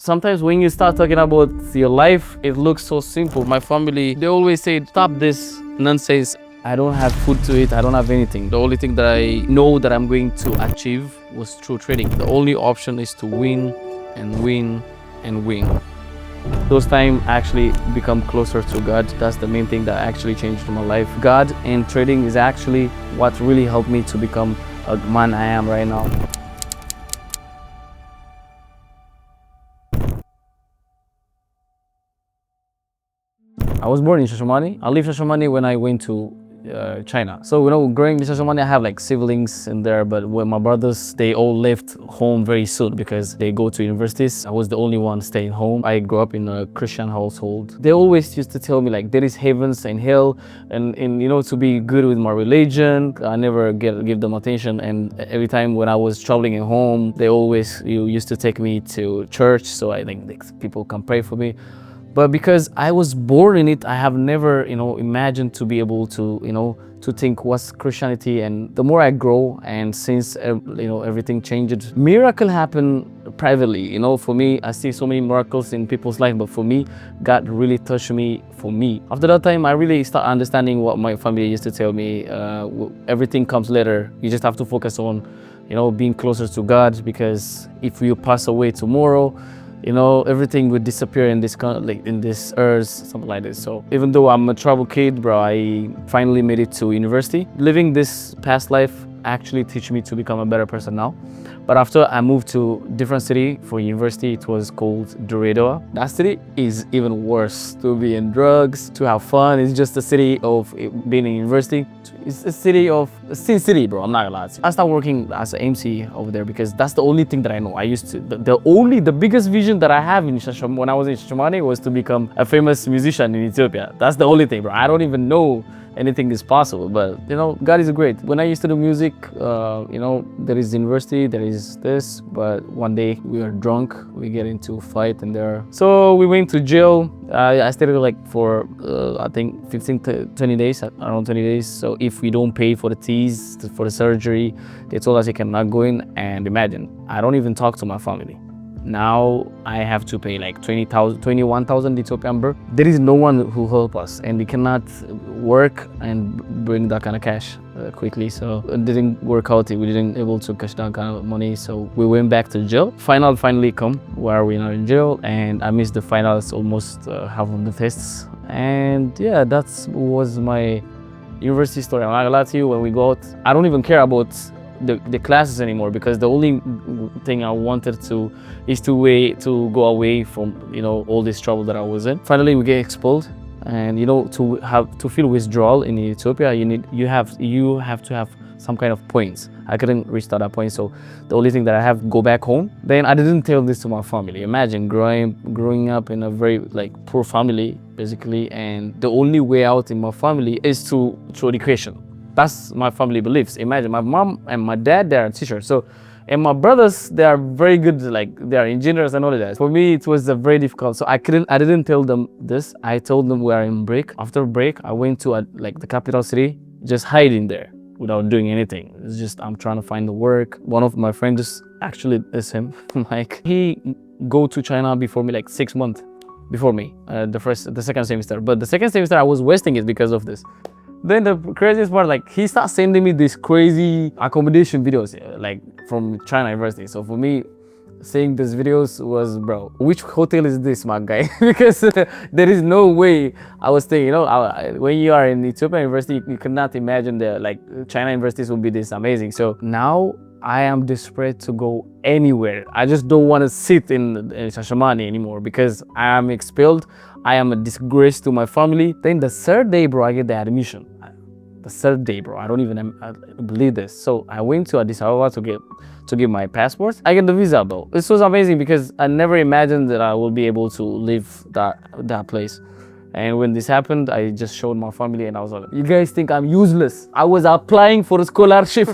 Sometimes when you start talking about your life, it looks so simple. My family, they always say, stop this nonsense. I don't have food to eat. I don't have anything. The only thing that I know that I'm going to achieve was through trading. The only option is to win and win and win. Those times actually become closer to God. That's the main thing that actually changed my life. God and trading is actually what really helped me to become a man I am right now. I was born in Shashamani. I left Shashamani when I went to China. So, growing in Shashamani, I have like siblings in there, but when my brothers, they all left home very soon because they go to universities. I was the only one staying home. I grew up in a Christian household. They always used to tell me like there is heavens and hell, and to be good with my religion. I never give them attention, and every time when I was traveling at home, they always used to take me to church so I think people can pray for me. But because I was born in it, I have never, imagined to be able to, to think what's Christianity. And the more I grow, and since, everything changed, miracle happen privately. For me, I see so many miracles in people's life, but for me, God really touched me for me. After that time, I really start understanding what my family used to tell me. Everything comes later. You just have to focus on, being closer to God, because if you pass away tomorrow, everything would disappear in this in this earth, something like this. So even though I'm a trouble kid, bro, I finally made it to university. Living this past life actually teach me to become a better person now. But after I moved to different city for university, it was called Dorado. That city is even worse to be in drugs, to have fun. It's just a city of being in university. It's a city of sin city, bro. I'm not gonna lie to you. I started working as an MC over there because that's the only thing that I know. I used to the biggest vision that I have in when I was in Shashamani was to become a famous musician in Ethiopia. That's the only thing, bro. I don't even know anything is possible, but God is great. When I used to do music, there is university, there is this, but one day we were drunk, we get into a fight in there. So we went to jail. I stayed like for I think 15 to 20 days, around 20 days. So if we don't pay for the fees for the surgery, they told us you cannot go in. And imagine, I don't even talk to my family. Now I have to pay like 21,000 Ethiopian birr. There is no one who help us, and we cannot work and bring that kind of cash quickly. So it didn't work out. We didn't able to cash that kind of money. So we went back to jail. Finally come where we're now in jail, and I missed the finals almost half of the tests. And yeah, that was my university story. I'm not gonna lie to you. When we go out, I don't even care about the classes anymore, because the only thing I wanted to is to go away from all this trouble that I was in. Finally, we get expelled, and to feel withdrawal in Ethiopia, you have to have some kind of points. I couldn't reach that point, so the only thing that I have go back home. Then I didn't tell this to my family. Imagine growing up in a very poor family basically, and the only way out in my family is through education. That's my family beliefs. Imagine my mom and my dad, they are teachers. And my brothers, they are very good, they are engineers and all of that. For me, it was very difficult. So I didn't tell them this. I told them we are in break. After break, I went to the capital city, just hiding there without doing anything. It's just, I'm trying to find the work. One of my friends actually is him, Mike. He go to China before me, 6 months before me, the second semester. But the second semester, I was wasting it because of this. Then the craziest part, he starts sending me these crazy accommodation videos, from China University. So for me, seeing these videos was, bro, which hotel is this, my guy? Because there is no way I was thinking, when you are in Ethiopia University, you cannot imagine China universities will be this amazing. So now I am desperate to go anywhere. I just don't want to sit in Shashamani anymore because I am expelled. I am a disgrace to my family. Then the third day, bro, I get the admission. The third day, bro, I don't even believe this. So I went to Addis Ababa to get my passport. I get the visa, bro. This was amazing because I never imagined that I will be able to leave that place. And when this happened, I just showed my family, and I was like, you guys think I'm useless? I was applying for a scholarship.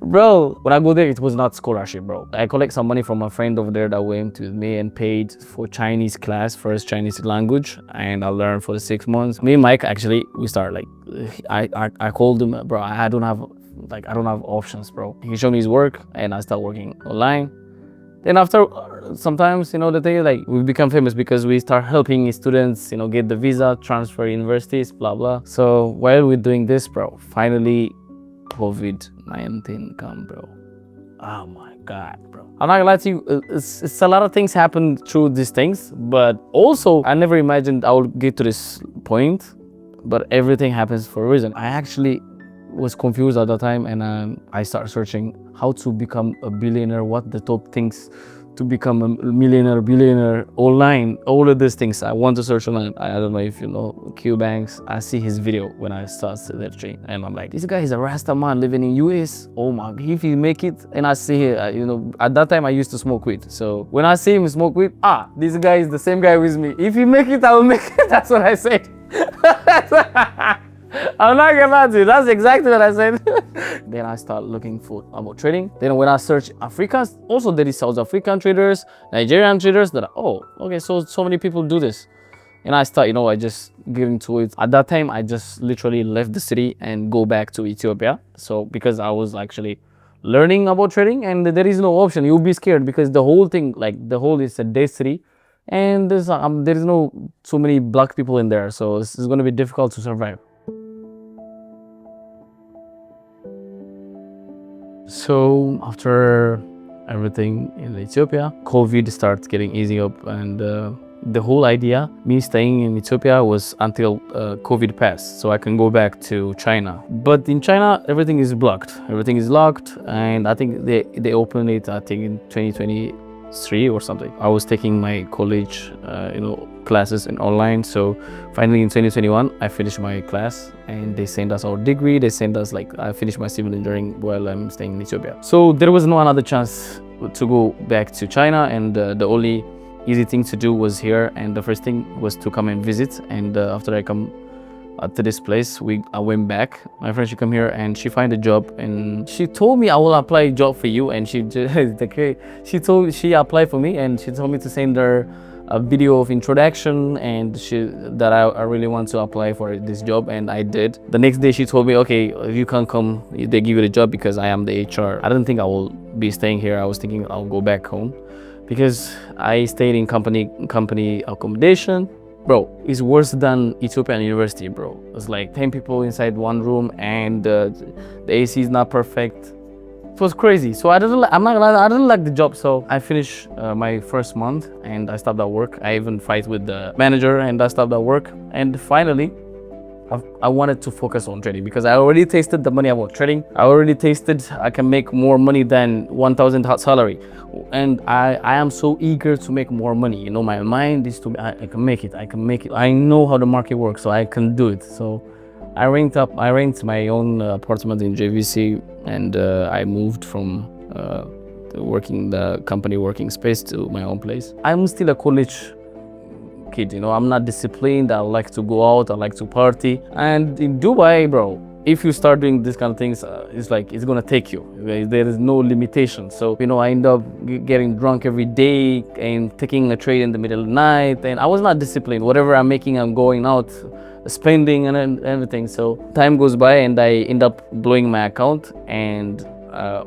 Bro, when I go there, it was not scholarship, bro. I collect some money from a friend over there that went with me and paid for Chinese class, first Chinese language, and I learned for the 6 months. Me and Mike, actually, we started I called him, bro, I don't have options, bro. He showed me his work, and I started working online. Then after sometimes, the thing is like we become famous because we start helping students, get the visa, transfer universities, blah blah. So while we're doing this, bro, finally COVID-19 come, bro. Oh my God, bro. I'm not gonna lie to you, it's a lot of things happen through these things, but also I never imagined I would get to this point, but everything happens for a reason. I actually was confused at the time, and I started searching how to become a billionaire, what the top things to become a millionaire, billionaire, online, all of these things. I want to search online. I don't know if you know Q Banks. I see his video when I start that train, and I'm like, this guy is a Rasta man living in US. Oh my, if he make it, and I see, at that time I used to smoke weed. So when I see him smoke weed, this guy is the same guy with me. If he make it, I will make it. That's what I said. I'm not gonna lie to you, that's exactly what I said. Then I start looking for about trading. Then when I search Africa, also there is South African traders, Nigerian traders that okay, so many people do this. And I start, I just get into it. At that time, I just literally left the city and go back to Ethiopia. So because I was actually learning about trading, and there is no option, you'll be scared because the whole thing, the whole is a day city. And there is no so many black people in there. So it's gonna be difficult to survive. So after everything in Ethiopia, COVID starts getting easy up, and the whole idea, me staying in Ethiopia, was until COVID passed, so I can go back to China. But in China, everything is blocked. Everything is locked, and I think they opened it, I think in 2023 or something. I was taking my college, classes in online. So finally in 2021, I finished my class, and they sent us our degree. They sent us I finished my civil engineering while I'm staying in Ethiopia. So there was no another chance to go back to China, and the only easy thing to do was here. And the first thing was to come and visit. And after I come to this place, I went back. My friend, she come here and she find a job, and she told me I will apply a job for you. And she applied for me, and she told me to send her a video of introduction, and that I really want to apply for this job, and I did. The next day she told me, okay, if you can't come, they give you the job because I am the HR. I didn't think I will be staying here. I was thinking I'll go back home because I stayed in company accommodation. Bro, it's worse than Ethiopian university, bro. It's like 10 people inside one room, and the AC is not perfect. It was crazy. So I'm not gonna lie, I didn't like the job. So I finished my first month, and I stopped at work. I even fight with the manager, and I stopped at work. And finally, I wanted to focus on trading because I already tasted the money about trading. I already tasted I can make more money than 1,000 salary. And I am so eager to make more money. My mind is I can make it. I know how the market works, so I can do it. So I rent my own apartment in JVC, and I moved from the company working space to my own place. I'm still a college kid, I'm not disciplined. I like to go out, I like to party. And in Dubai, bro, if you start doing these kind of things, it's gonna take you. There is no limitation. So I end up getting drunk every day and taking a trade in the middle of the night, and I was not disciplined. Whatever I'm making, I'm going out, spending and everything. So time goes by, and I end up blowing my account, and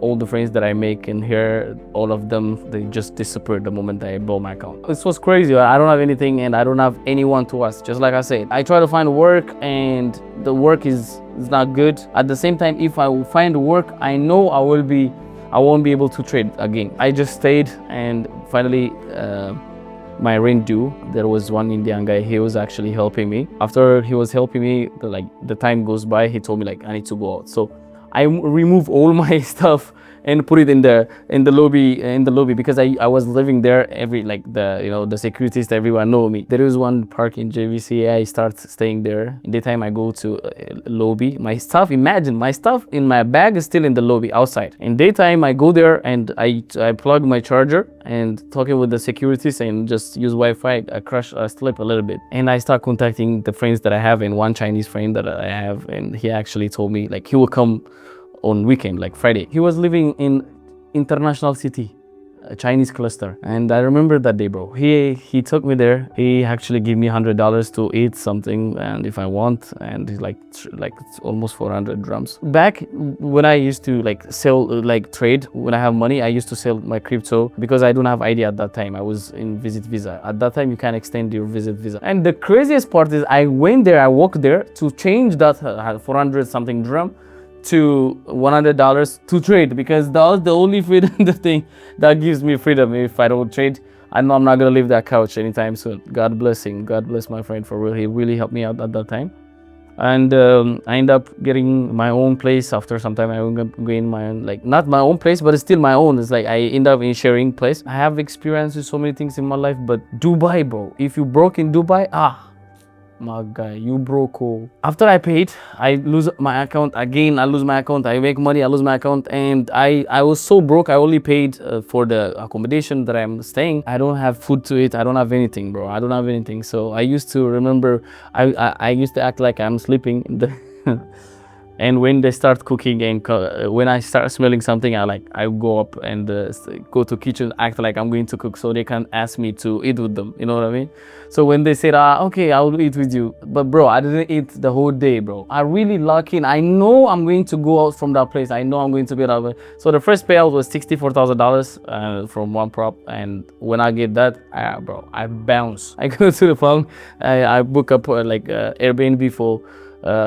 all the friends that I make in here, all of them, they just disappeared the moment I blow my account. This was crazy. I don't have anything, and I don't have anyone to ask. Just like I said, I try to find work, and the work is not good. At the same time, if I will find work, I know I won't be able to trade again. I just stayed, and finally my rent due. There was one Indian guy, he was actually helping me. After he was helping me, the time goes by, he told me I need to go out. So I remove all my stuff and put it in the lobby because I was living there. The securities, everyone know me. There is one park in JVC. I start staying there. In daytime, I go to lobby. My stuff in my bag is still in the lobby outside. In daytime, I go there and I plug my charger and talking with the securities and just use Wi-Fi. I sleep a little bit, and I start contacting the friends that I have, and one Chinese friend that I have, and he actually told me he will come on weekend, Friday. He was living in international city, a Chinese cluster. And I remember that day, bro. He took me there. He actually gave me $100 to eat something, and if I want, and he's like it's almost 400 drums. Back when I used to like sell, like trade, when I have money, I used to sell my crypto because I don't have ID at that time. I was in visit visa. At that time, you can extend your visit visa. And the craziest part is I went there, I walked there to change that 400 something drum to $100 to trade, because that was the only freedom, the thing that gives me freedom. If I don't trade, I know I'm not gonna leave that couch anytime soon. God bless him. God bless my friend for real. He really helped me out at that time. And I ended up getting my own place after some time. I ended up getting my own, like not my own place, but it's still my own. It's like I end up in sharing place. I have experienced with so many things in my life, but Dubai, bro. If you broke in Dubai, my guy, you broke. Oh. After I paid, I lose my account again. I lose my account. I make money, I lose my account, and I was so broke. I only paid for the accommodation that I'm staying. I don't have food to eat. I don't have anything, bro. I don't have anything. So I used to remember, I used to act like I'm sleeping in the and when they start cooking and when I start smelling something, I go up and go to kitchen, act like I'm going to cook, so they can ask me to eat with them. You know what I mean? So when they said, okay, I will eat with you, but bro, I didn't eat the whole day, bro. I'm really lucky. I know I'm going to go out from that place. I know I'm going to be out. So the first payout was $64,000 from one prop, and when I get that, bro, I bounce. I go to the farm. I book up Airbnb for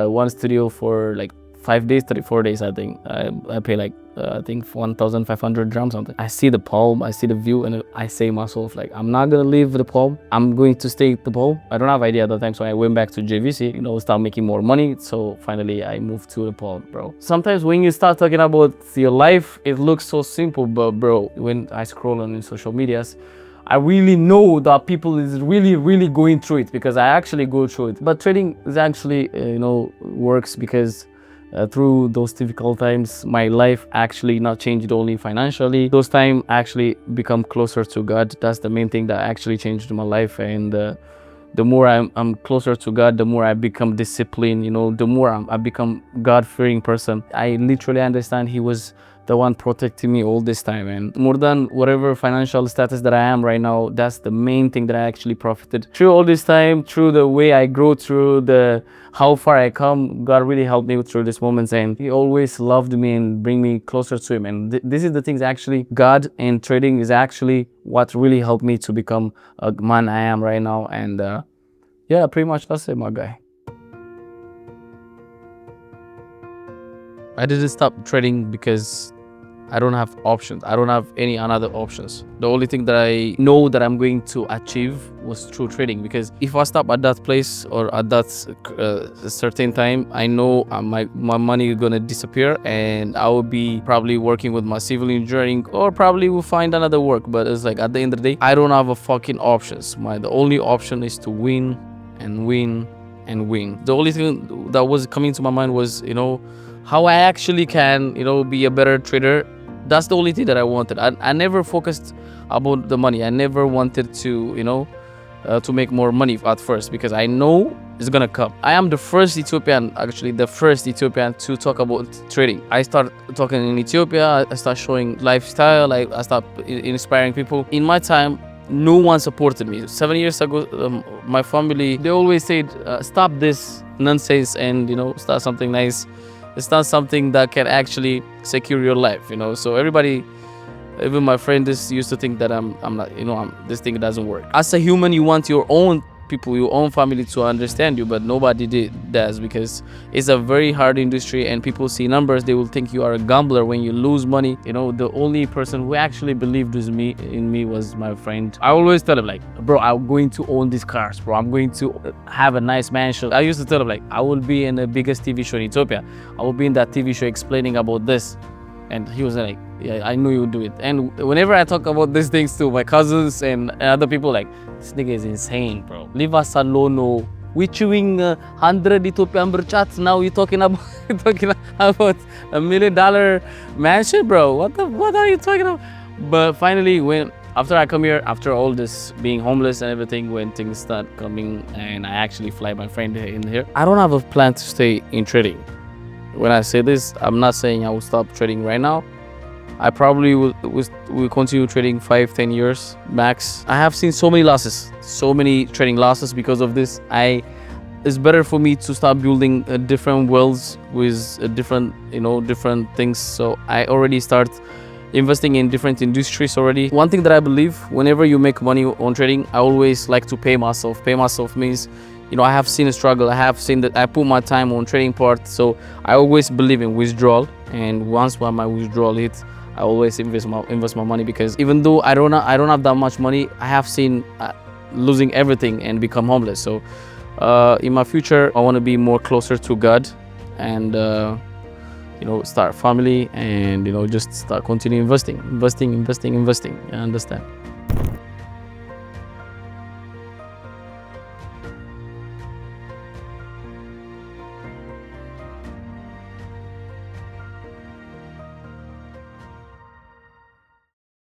one studio for like 5 days, 34 days, I think. I pay like, I think 1,500 drums something. I see the palm, I see the view, and I say myself, like, I'm not gonna leave the palm. I'm going to stay at the palm. I don't have idea at that time, so I went back to JVC, start making more money. So finally, I moved to the palm, bro. Sometimes when you start talking about your life, it looks so simple, but bro, when I scroll on social medias, I really know that people is really going through it, because I actually go through it. But trading is actually, works because through those difficult times, my life actually not changed only financially. Those times actually become closer to God. That's the main thing that actually changed my life. And the more I'm closer to God, the more I become disciplined, the more I become God-fearing person. I literally understand He was the one protecting me all this time, and more than whatever financial status that I am right now, that's the main thing that I actually profited through all this time, through the way I grow, through how far I come. God really helped me through these moments, and He always loved me and bring me closer to Him. And this is the things actually, God and trading is actually what really helped me to become a man I am right now. And yeah, pretty much that's it, my guy. I didn't stop trading because I don't have options. I don't have any other options. The only thing that I know that I'm going to achieve was through trading, because if I stop at that place or at that certain time, I know my money is gonna disappear, and I will be probably working with my civil engineering, or probably will find another work. But it's like, at the end of the day, I don't have a fucking options. The only option is to win and win and win. The only thing that was coming to my mind was, how I actually can, be a better trader. That's the only thing that I wanted. I never focused about the money. I never wanted to, to make more money at first, because I know it's gonna come. I am the first Ethiopian to talk about trading. I start talking in Ethiopia. I start showing lifestyle. I start inspiring people. In my time, no one supported me. 7 years ago, my family, they always said, stop this nonsense and, start something nice. It's not something that can actually secure your life, So everybody, even my friend, used to think that I'm not, this thing doesn't work. As a human, you want your own people, your own family to understand you, but nobody does, because it's a very hard industry, and people see numbers, they will think you are a gambler when you lose money. The only person who actually believed in me was my friend. I always tell him, like, bro, I'm going to own these cars, bro. I'm going to have a nice mansion. I used to tell him, like, I will be in the biggest TV show in Ethiopia. I will be in that TV show explaining about this. And he was like, yeah, I knew you would do it. And whenever I talk about these things to my cousins and other people, like, this nigga is insane, bro. Leave us alone. No. We're chewing 100 Ethiopian birr chats. Now you're talking about $1 million mansion, bro. What are you talking about? But finally, after I come here, after all this being homeless and everything, when things start coming and I actually fly my friend in here, I don't have a plan to stay in trading. When I say this, I'm not saying I will stop trading right now. I probably will continue trading 5-10 years max. I have seen so many losses, so many trading losses because of this. It's better for me to start building different wells with different, different things. So I already start investing in different industries already. One thing that I believe, whenever you make money on trading, I always like to pay myself. Pay myself means, I have seen a struggle. I have seen that I put my time on trading part. So I always believe in withdrawal. And once when my withdrawal hits, I always invest my money, because even though I don't have that much money, I have seen losing everything and become homeless. So in my future, I want to be more closer to God, and start a family, and just start continue investing. You understand?